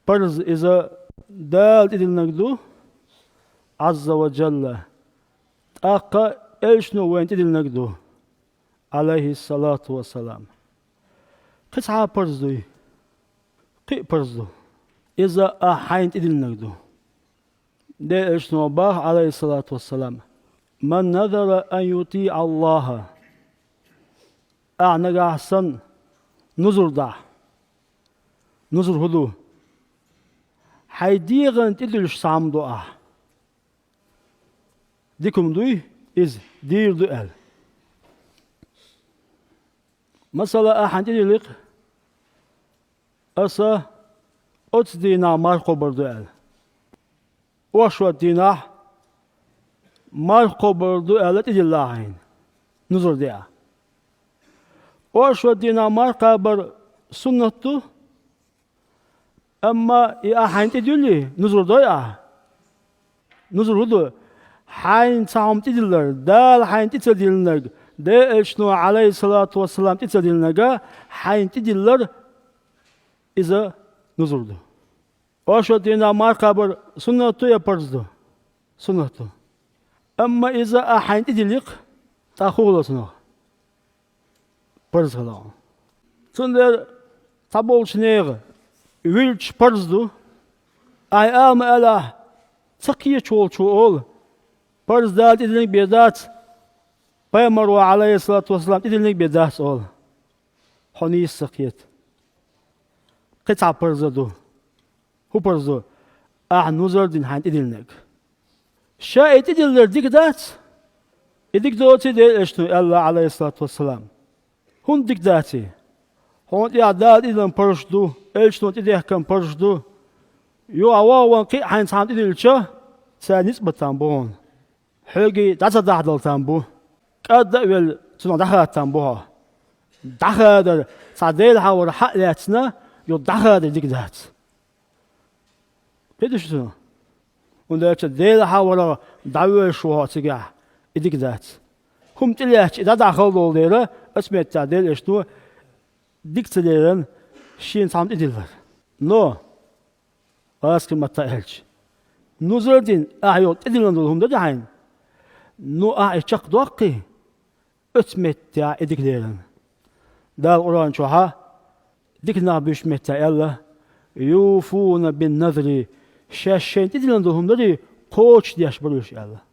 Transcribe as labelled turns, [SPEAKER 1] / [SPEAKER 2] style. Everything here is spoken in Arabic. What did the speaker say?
[SPEAKER 1] فرض إذا دال تدلنكدو عز وجل أقا إلشنو وين تدلنكدو عليه الصلاة والسلام قطعة فرض قي فرض إذا أحين تدلنكدو ده إلشنو باه عليه الصلاة والسلام من نذر أن يطيع الله أعنى أحسن نظر دع نظر هدو حيديغن تدلش سام دعا ديكم دوي إز دير دؤال مثلا أحن تدلق أسا أتس دينا ماركو بردؤال وشو دينا ماركو بردؤال تدلاهين نظر دعا وشو دينا ماركا بر سنتو أما يا حين تدلي نظر ضيعة نظر هدو حين تعم تدلر دال حين تدلنر ده إشنو عليه الصلاة والسلام تدلنر حين تدلر إذا نظر دو وشو دينا ماركا بر سنتو يا برزدو سنتو أما إذا حين تدلق تأخذ سنو برز خلاص سندر تبول شنيغ ويلش برزدو أي آم ألا تقية شول برز دال تدلنك بيدات بيمروا عليه الصلاة والسلام تدلنك بيدات أول حني السقيت قطع برزدو هو برزدو نوزر دين حين تدلنك شاء تدلر ديك دات إديك دوتي دي إشتو الله عليه الصلاة والسلام هون ديك داتي هون يا دال إذن برشدو إلشتو تديه كم برشدو يو أواوان قي حين سام تدلشة سانيس بتامبون حقي دعدل تامبو قد ويل تنو دخل تامبوها دخل صديلها ورا حق لاتنا يو دخل ديك دات كده شنو ولا تديلها ورا دعوة شو تجاه إديك دات هم تليش إذا دخلوا ليرة اسمه تعديل إشتو ديك تليرن شين سام تدلر نو أسكن ما تأهلش نوزردين أعيو تدلن دولهم دجاين نو أعيشك دوقي اسمه تاع إديك ليرن دال قرآن شوها ديكنا بيش متى الله يوفون بالنذر شاشين تدلن دولهم دجي قوش ديش بروش الله